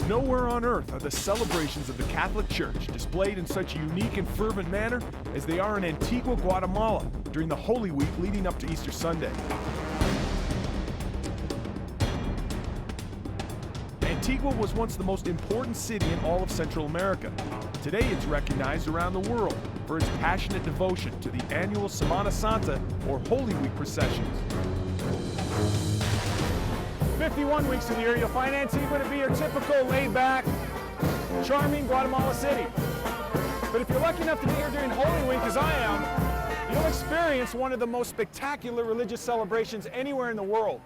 Nowhere on earth are the celebrations of the Catholic Church displayed in such a unique and fervent manner as they are in Antigua, Guatemala during the Holy Week leading up to Easter Sunday. Antigua was once the most important city in all of Central America. Today it's recognized around the world for its passionate devotion to the annual Semana Santa or Holy Week processions. 51 weeks of the year, you'll find Antigua to be your typical laid-back, charming Guatemala city. But if you're lucky enough to be here during Holy Week, as I am, you'll experience one of the most spectacular religious celebrations anywhere in the world.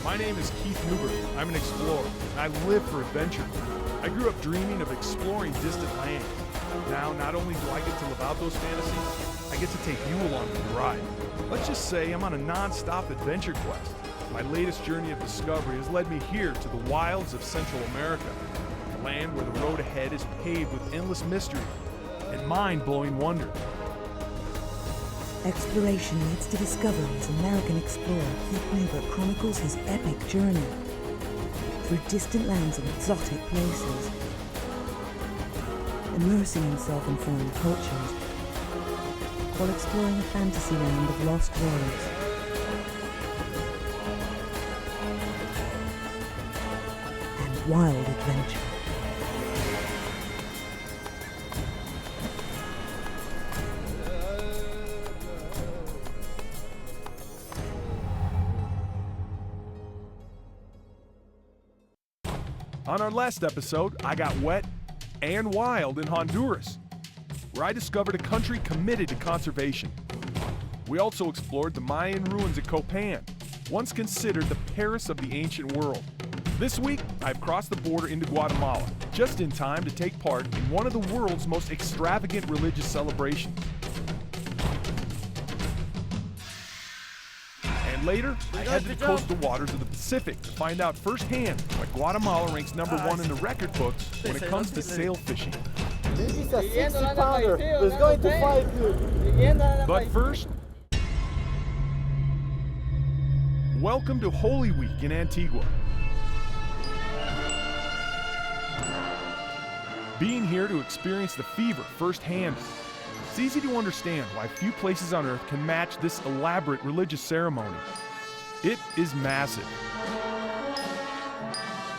My name is Keith Newberg. I'm an explorer, and I live for adventure. I grew up dreaming of exploring distant lands. Now, not only do I get to live out those fantasies, I get to take you along for the ride. Let's just say I'm on a non-stop adventure quest. My latest journey of discovery has led me here to the wilds of Central America, a land where the road ahead is paved with endless mystery and mind-blowing wonder. Exploration leads to discovery as American explorer Keith Newberg chronicles his epic journey through distant lands and exotic places, immersing himself in foreign cultures while exploring a fantasy land of lost worlds. And wild adventure. On our last episode, I got wet and wild in Honduras, where I discovered a country committed to conservation. We also explored the Mayan ruins at Copan, once considered the Paris of the ancient world. This week, I've crossed the border into Guatemala, just in time to take part in one of the world's most extravagant religious celebrations. And later, I head to the coastal waters of the Pacific to find out firsthand why Guatemala ranks #1 in the record books when it comes to sail fishing. This is a 60-pounder. It's going to fight you. But first, welcome to Holy Week in Antigua. Being here to experience the fever firsthand, it's easy to understand why few places on earth can match this elaborate religious ceremony. It is massive.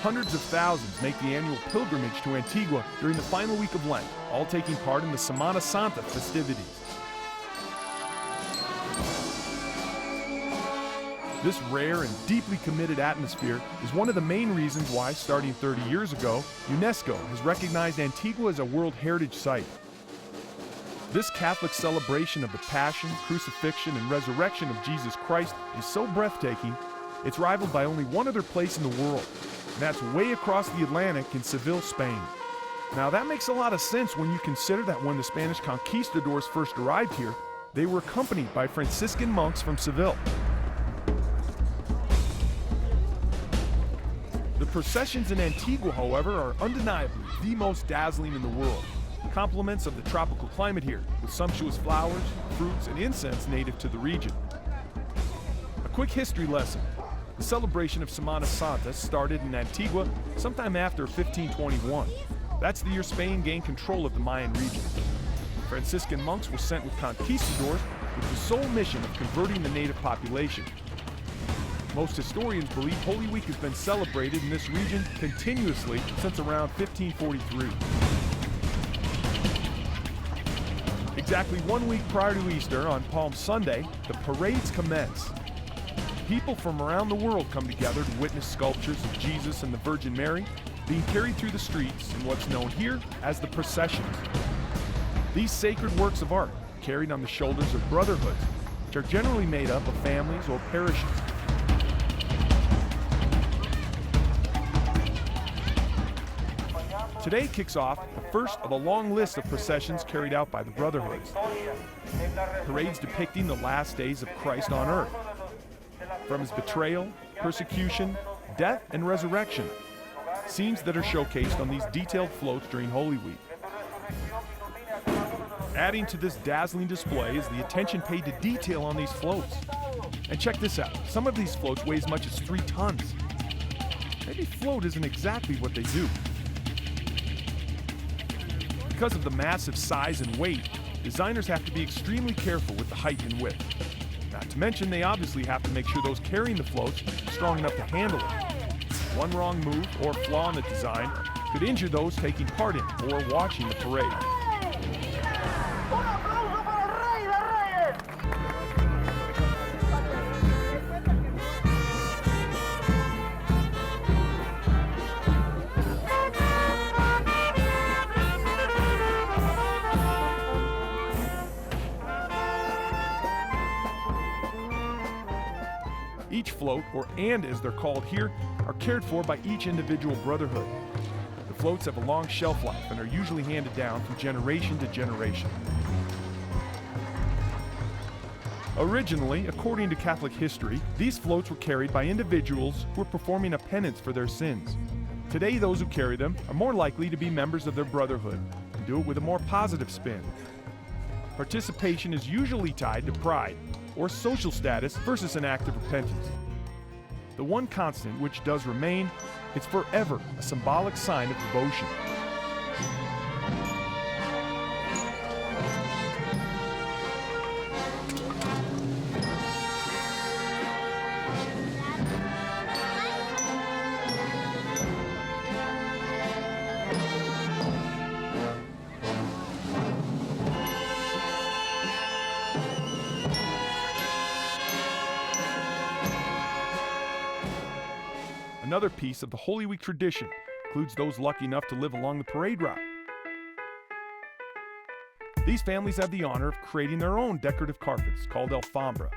Hundreds of thousands make the annual pilgrimage to Antigua during the final week of Lent, all taking part in the Semana Santa festivities. This rare and deeply committed atmosphere is one of the main reasons why, starting 30 years ago, UNESCO has recognized Antigua as a World Heritage Site. This Catholic celebration of the Passion, Crucifixion, and Resurrection of Jesus Christ is so breathtaking, it's rivaled by only one other place in the world, and that's way across the Atlantic in Seville, Spain. Now that makes a lot of sense when you consider that when the Spanish conquistadors first arrived here, they were accompanied by Franciscan monks from Seville. The processions in Antigua, however, are undeniably the most dazzling in the world. Compliments of the tropical climate here, with sumptuous flowers, fruits, and incense native to the region. A quick history lesson. The celebration of Semana Santa started in Antigua sometime after 1521. That's the year Spain gained control of the Mayan region. Franciscan monks were sent with conquistadors with the sole mission of converting the native population. Most historians believe Holy Week has been celebrated in this region continuously since around 1543. Exactly 1 week prior to Easter, on Palm Sunday, the parades commence. People from around the world come together to witness sculptures of Jesus and the Virgin Mary being carried through the streets in what's known here as the processions. These sacred works of art, carried on the shoulders of brotherhoods, which are generally made up of families or parishes. Today kicks off the first of a long list of processions carried out by the Brotherhoods. Parades depicting the last days of Christ on earth, from his betrayal, persecution, death, and resurrection. Scenes that are showcased on these detailed floats during Holy Week. Adding to this dazzling display is the attention paid to detail on these floats. And check this out, some of these floats weigh as much as 3 tons. Maybe float isn't exactly what they do. Because of the massive size and weight, designers have to be extremely careful with the height and width. Not to mention, they obviously have to make sure those carrying the floats are strong enough to handle it. One wrong move or flaw in the design could injure those taking part in or watching the parade. Each float, or and as they're called here, are cared for by each individual brotherhood. The floats have a long shelf life and are usually handed down from generation to generation. Originally, according to Catholic history, these floats were carried by individuals who were performing a penance for their sins. Today, those who carry them are more likely to be members of their brotherhood and do it with a more positive spin. Participation is usually tied to pride or social status versus an act of repentance. The one constant which does remain, it's forever a symbolic sign of devotion. Another piece of the Holy Week tradition includes those lucky enough to live along the parade route. These families have the honor of creating their own decorative carpets called alfombra.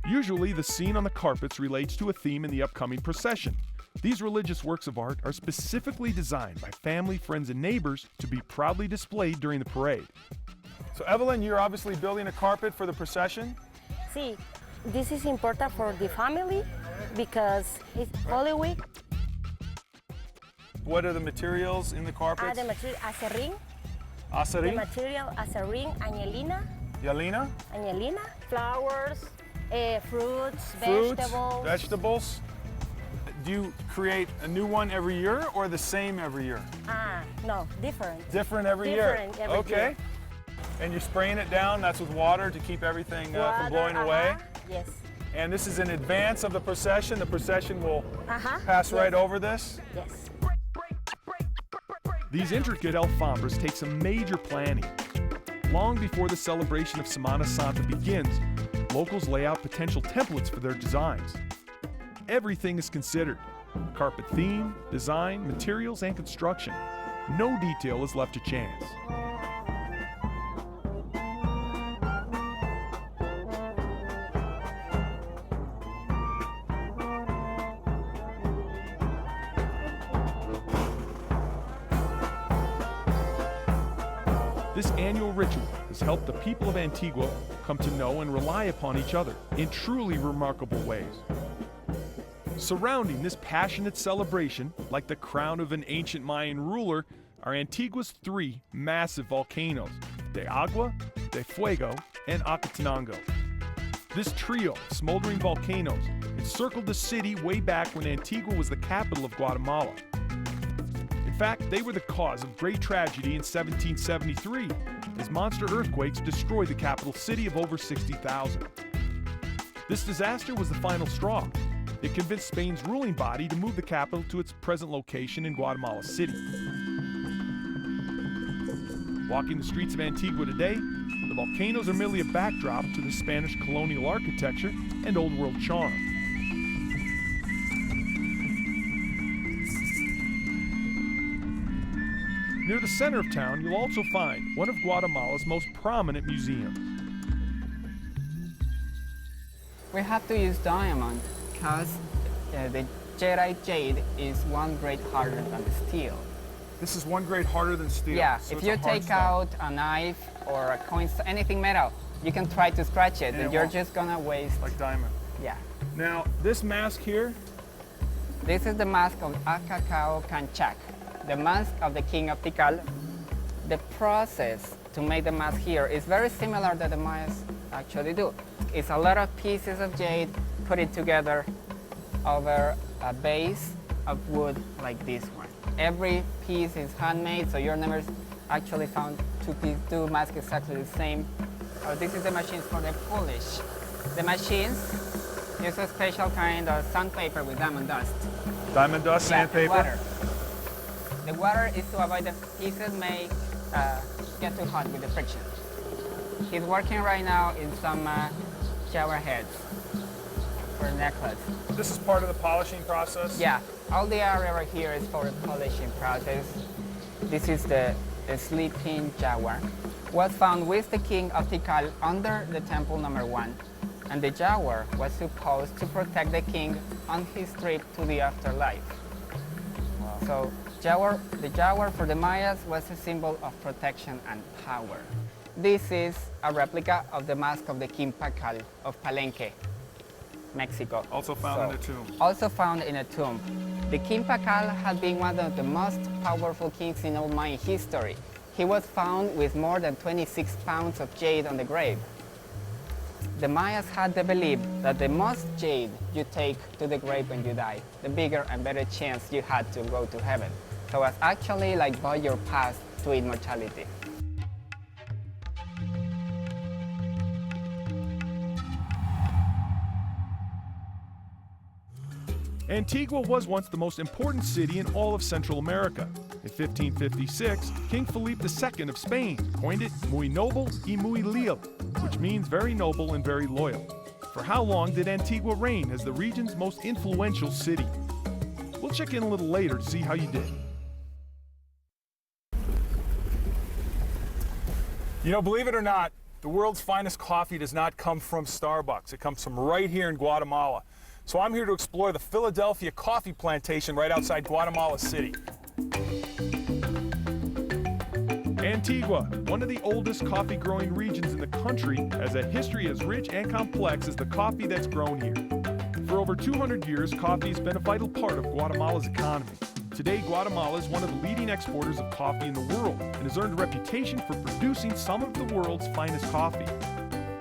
Usually the scene on the carpets relates to a theme in the upcoming procession. These religious works of art are specifically designed by family, friends, and neighbors to be proudly displayed during the parade. So Evelyn, you're obviously building a carpet for the procession? Sí, this is important for the family because it's Holy Week. What are the materials in the carpets? The material acerrín. The Acerrín? material acerrín, añelina, Yalina? flowers, fruits, Fruits? vegetables. Do you create a new one every year or the same every year? No, different. Different every year? Different every Okay. year. And you're spraying it down, that's with water to keep everything from Water, blowing away? Yes. And this is in advance of the procession. The procession will pass Yes. right over this. Yes. These intricate alfombras take some major planning. Long before the celebration of Semana Santa begins, locals lay out potential templates for their designs. Everything is considered: carpet theme, design, materials, and construction. No detail is left to chance. This annual ritual has helped the people of Antigua come to know and rely upon each other in truly remarkable ways. Surrounding this passionate celebration, like the crown of an ancient Mayan ruler, are Antigua's 3 massive volcanoes, De Agua, De Fuego, and Acatenango. This trio of smoldering volcanoes encircled the city way back when Antigua was the capital of Guatemala. In fact, they were the cause of great tragedy in 1773, as monster earthquakes destroyed the capital city of over 60,000. This disaster was the final straw. It convinced Spain's ruling body to move the capital to its present location in Guatemala City. Walking the streets of Antigua today, the volcanoes are merely a backdrop to the Spanish colonial architecture and Old World charm. Near the center of town, you'll also find one of Guatemala's most prominent museums. We have to use diamond because the Jadeite jade is 1 grade harder than the steel. This is 1 grade harder than steel. Yeah, so if it's you a hard take stone. out a knife or a coin, anything metal, you can try to scratch it, And and it you're won't. just gonna waste. Like diamond. Yeah. Now, this mask here, This is the mask of Acacao Canchac, the mask of the king of Tikal. The process to make the mask here is very similar that the Mayas actually do. It's a lot of pieces of jade put together over a base of wood like this one. Every piece is handmade, so you're never actually found two masks exactly the same. This is the machines for the polish. The machines use a special kind of sandpaper with diamond dust. Diamond dust, Yeah, sandpaper? water. The water is to avoid the pieces may get too hot with the friction. He's working right now in some shower heads for necklace. This is part of the polishing process? Yeah, all the area right here is for the polishing process. This is the sleeping jaguar. Was found with the king of Tikal under the temple number 1. And the jaguar was supposed to protect the king on his trip to the afterlife. Wow. So the jaguar for the Mayas was a symbol of protection and power. This is a replica of the mask of the King Pacal of Palenque, Mexico. Also found in a tomb. Also found in a tomb. The King Pacal had been one of the most powerful kings in all Mayan history. He was found with more than 26 pounds of jade on the grave. The Mayas had the belief that the most jade you take to the grave when you die, the bigger and better chance you had to go to heaven. So it's actually like buy your path to immortality. Antigua was once the most important city in all of Central America. In 1556, King Felipe II of Spain coined it Muy Noble y Muy Leal, which means very noble and very loyal. For how long did Antigua reign as the region's most influential city? We'll check in a little later to see how you did. You know, believe it or not, the world's finest coffee does not come from Starbucks. It comes from right here in Guatemala. So I'm here to explore the Philadelphia coffee plantation right outside Guatemala City. Antigua, one of the oldest coffee growing regions in the country, has a history as rich and complex as the coffee that's grown here. For over 200 years, coffee has been a vital part of Guatemala's economy. Today, Guatemala is one of the leading exporters of coffee in the world and has earned a reputation for producing some of the world's finest coffee.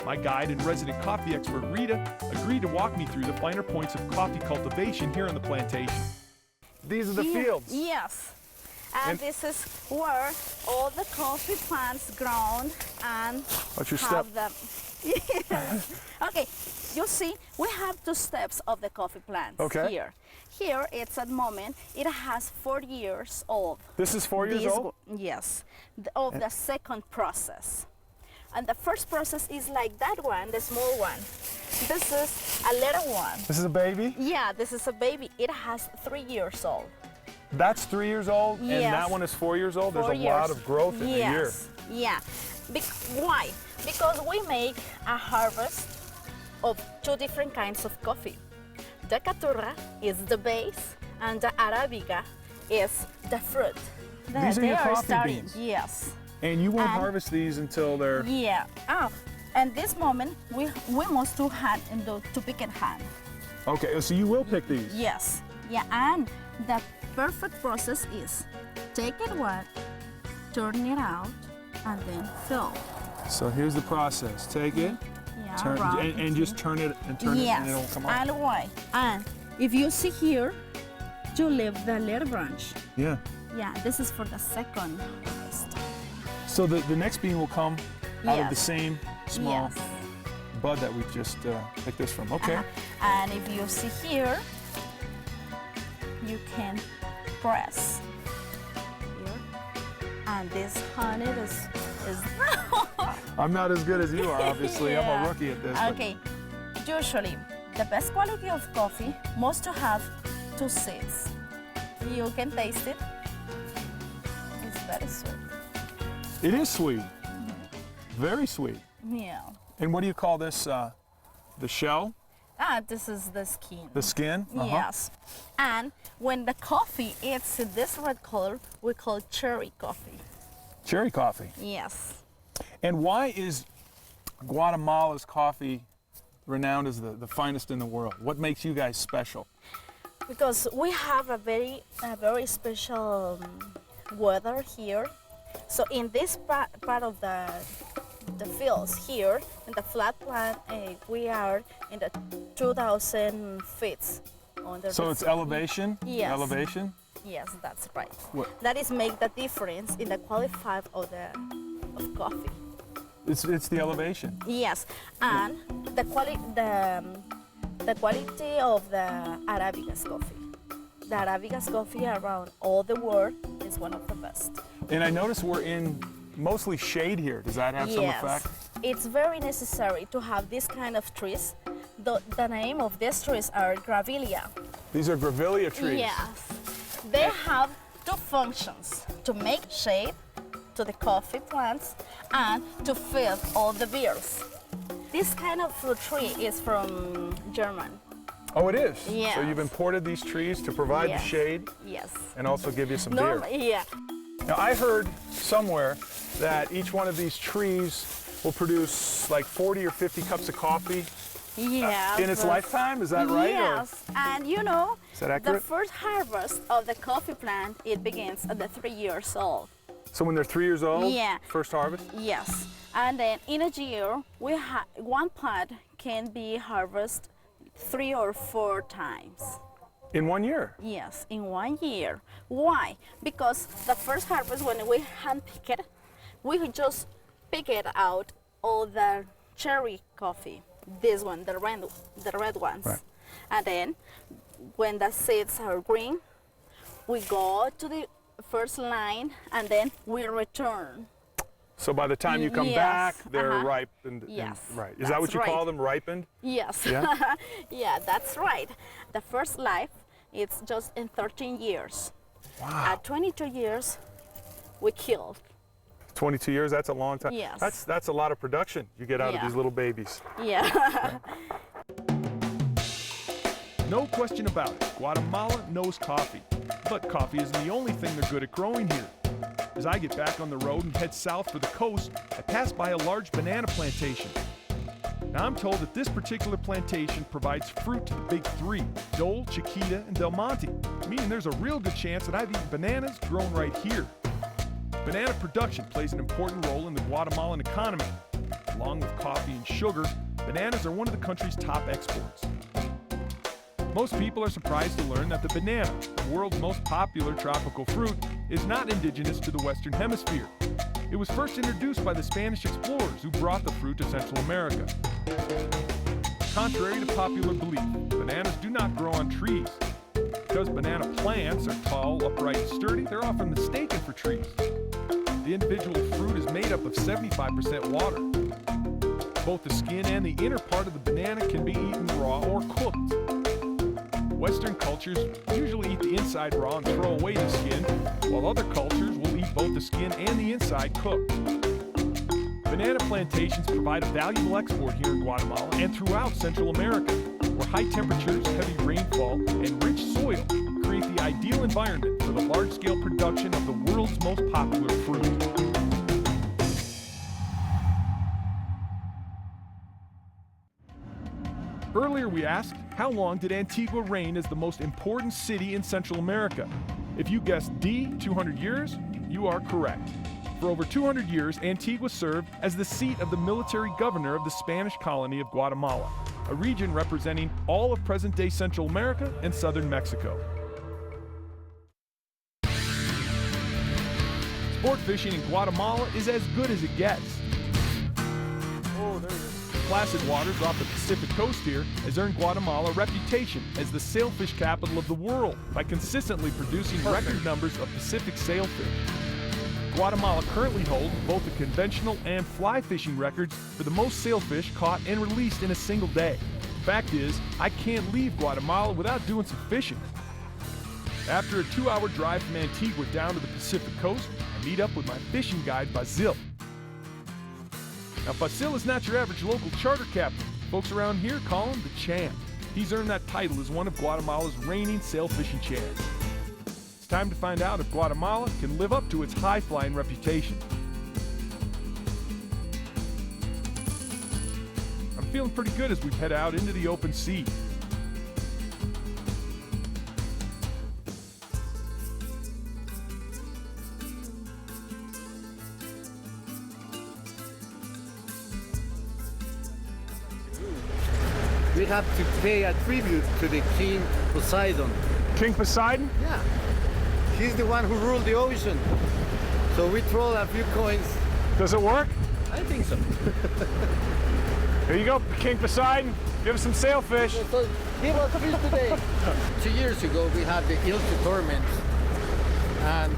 My guide and resident coffee expert Rita agreed to walk me through the finer points of coffee cultivation here on the plantation. These are the fields. Yes. And this is where all the coffee plants grown and What's your have step? them. Yes. Okay, you see, we have 2 steps of the coffee plants here. Here, it's at the moment, it has 4 years old. This is 4 years old? Yes, of the second process. And the first process is like that one, the small one. This is a little one. This is a baby? Yeah, this is a baby. It has 3 years old. That's 3 years old, Yes. and that one is 4 years old? There's 4 a years. lot of growth in a year. Yeah. Why? Because we make a harvest of 2 different kinds of coffee. The Caturra is the base, and the Arabica is the fruit. These are your coffee beans? Yes. And you won't And- harvest these until they're... Yeah. And this moment, we must do hand and to pick in hand. Okay, so you will pick these? Yes. Yeah, and the perfect process is take it wet, turn it out, and then fill. So here's the process. Take it, Yeah, turn, round and just turn it and turn it, and it'll come out. and why? And if you see here, you leave the little branch. Yeah. Yeah, this is for the second harvest. So the next bean will come out of the Yes. same small Yes. bud that we just picked this from. Okay. And if you see here, you can press here. And this honey is I'm not as good as you are, obviously. I'm Yeah. a rookie at this. but- Okay, usually the best quality of coffee must to have 2 seeds. You can taste it. It's very sweet. It is sweet. Very sweet. Yeah. And what do you call this? The shell? This is the skin. The skin? Yes. And when the coffee is in this red color, we call cherry coffee. Cherry coffee. Yes. And why is Guatemala's coffee renowned as the finest in the world? What makes you guys special? Because we have a very special weather here. So in this part of the fields here, in the flat plant, we are in the 2,000 feet under So the it's elevation? Yes. Elevation? Yes, that's right. What? That is make the difference in the quality of coffee. It's the elevation. Yes, and the quality of the Arabica coffee. The Arabica coffee around all the world is one of the best. And I notice we're in mostly shade here. Does that have some effect? It's very necessary to have this kind of trees. The name of these trees are Grevillea. These are Grevillea trees. Yes. They have two functions: to make shade to the coffee plants and to feed all the beers. This kind of fruit tree is from Germany. Oh, it is? Yes. So you've imported these trees to provide the Yes. shade Yes. and also give you some beer. Yeah. Now, I heard somewhere that each one of these trees will produce like 40 or 50 cups of coffee Yes. in its lifetime. Is that right? Or Yes. And you know, is that the accurate? first harvest of the coffee plant, it begins at the 3 years old. So when they're 3 years old, Yeah. first harvest? Yes. And then in a year, one plant can be harvested 3 or 4 times. In 1 year? Yes, in 1 year. Why? Because the first harvest, when we hand pick it, we just pick it out all the cherry coffee. This one, the red ones. Right. And then when the seeds are green, we go to the first line and then we return. So by the time you come Yes, back, they're uh-huh. ripe. Yes, Right. Is that what that's you call right. them, ripened? Yes. Yeah? Yeah, that's right. The first life, it's just in 13 years. Wow. At 22 years, we killed. 22 years, that's a long time. Yes. That's a lot of production you get out of Yeah. these little babies. Yeah. No question about it, Guatemala knows coffee. But coffee isn't the only thing they're good at growing here. As I get back on the road and head south for the coast, I pass by a large banana plantation. Now I'm told that this particular plantation provides fruit to the big three, Dole, Chiquita, and Del Monte, meaning there's a real good chance that I've eaten bananas grown right here. Banana production plays an important role in the Guatemalan economy. Along with coffee and sugar, bananas are one of the country's top exports. Most people are surprised to learn that the banana, the world's most popular tropical fruit, is not indigenous to the Western Hemisphere. It was first introduced by the Spanish explorers who brought the fruit to Central America. Contrary to popular belief, bananas do not grow on trees. Because banana plants are tall, upright, and sturdy, they're often mistaken for trees. The individual fruit is made up of 75% water. Both the skin and the inner part of the banana can be eaten raw or cooked. Western cultures usually eat the inside raw and throw away the skin, while other cultures will eat both the skin and the inside cooked. Banana plantations provide a valuable export here in Guatemala and throughout Central America, where high temperatures, heavy rainfall, and rich soil create the ideal environment for the large-scale production of the world's most popular fruit. Earlier we asked, how long did Antigua reign as the most important city in Central America? If you guessed D, 200 years, you are correct. For over 200 years, Antigua served as the seat of the military governor of the Spanish colony of Guatemala, a region representing all of present-day Central America and southern Mexico. Sport fishing in Guatemala is as good as it gets. Oh, there it is. Placid waters off the Pacific coast here has earned Guatemala a reputation as the sailfish capital of the world by consistently producing record numbers of Pacific sailfish. Guatemala currently holds both the conventional and fly fishing records for the most sailfish caught and released in a single day. Fact is, I can't leave Guatemala without doing some fishing. After a 2-hour drive from Antigua down to the Pacific coast, I meet up with my fishing guide, Basil. Now, Basil is not your average local charter captain. Folks around here call him the champ. He's earned that title as one of Guatemala's reigning sail fishing champs. It's time to find out if Guatemala can live up to its high-flying reputation. I'm feeling pretty good as we head out into the open sea. we have to pay a tribute to the King Poseidon. King Poseidon? Yeah. He's the one who ruled the ocean. So we throw a few coins. Does it work? I think so. Here you go, King Poseidon. Give us some sailfish. So give us fish today. 2 years ago, we had the Ilse tournament, and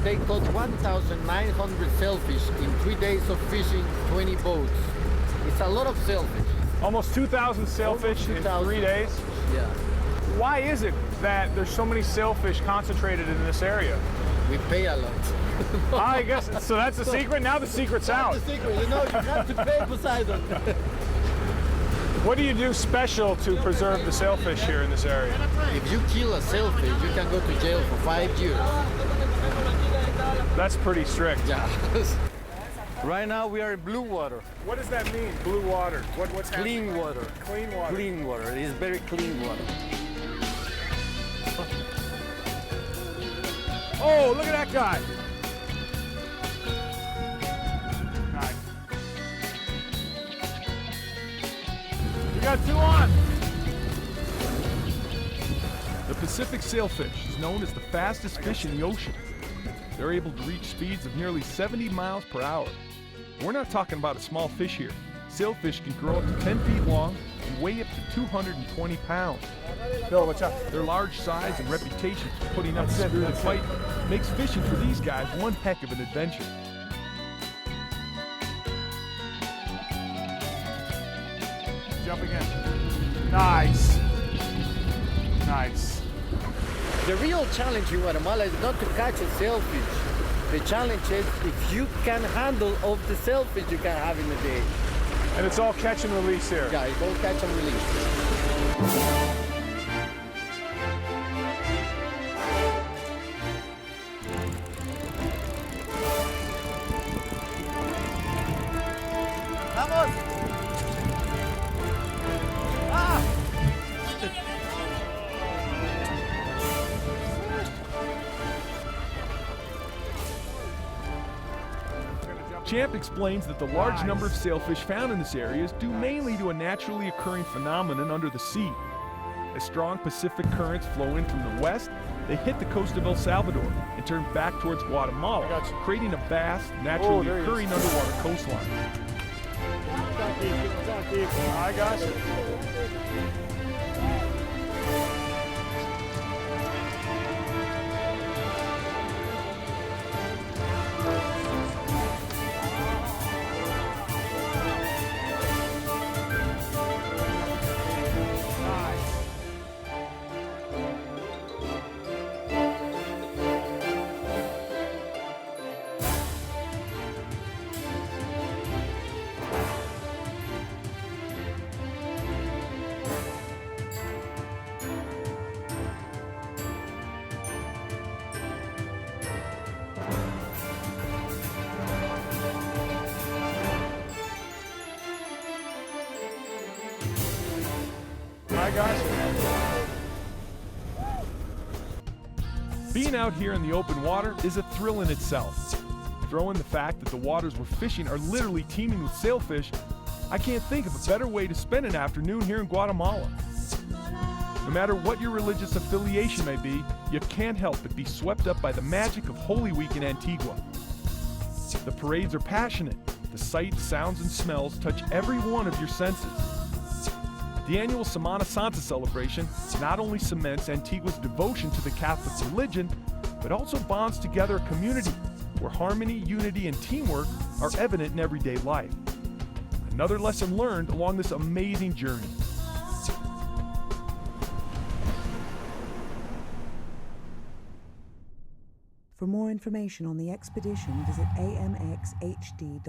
they caught 1,900 sailfish in 3 days of fishing, 20 boats. It's a lot of sailfish. Almost 2,000 sailfish in 3 days. Yeah. Why is it that there's so many sailfish concentrated in this area? We pay a lot. I guess, so that's the secret? Now the secret's out. That's the secret, you know, you have to pay Poseidon. What do you do special to preserve the sailfish here in this area? If you kill a sailfish, you can go to jail for 5 years. That's pretty strict. Yeah. Right now we are in blue water. What does that mean, blue water? What's happening? Clean water. Clean water. Clean water. It is very clean water. Oh, look at that guy. Nice. We got 2 on. The Pacific sailfish is known as the fastest fish in the ocean. They're able to reach speeds of nearly 70 miles per hour. We're not talking about a small fish here. Sailfish can grow up to 10 feet long and weigh up to 220 pounds. Bill, what's up? Their large size and reputation for putting up a spirited fight makes fishing for these guys one heck of an adventure. Jump again. Nice. Nice. The real challenge in Guatemala is not to catch a sailfish. The challenge is if you can handle all the sailfish you can have in a day. And it's all catch and release here. Yeah, it's all catch and release. Vamos! Ah! Champ explains that the large number of sailfish found in this area is due mainly to a naturally occurring phenomenon under the sea. As strong Pacific currents flow in from the west, they hit the coast of El Salvador and turn back towards Guatemala, creating a vast, naturally occurring underwater coastline. I got you. Being out here in the open water is a thrill in itself. Throw in the fact that the waters we're fishing are literally teeming with sailfish, I can't think of a better way to spend an afternoon here in Guatemala. No matter what your religious affiliation may be, you can't help but be swept up by the magic of Holy Week in Antigua. The parades are passionate. The sights, sounds, and smells touch every one of your senses. The annual Semana Santa celebration not only cements Antigua's devotion to the Catholic religion, but also bonds together a community where harmony, unity, and teamwork are evident in everyday life. Another lesson learned along this amazing journey. For more information on the expedition, visit amxhd.info.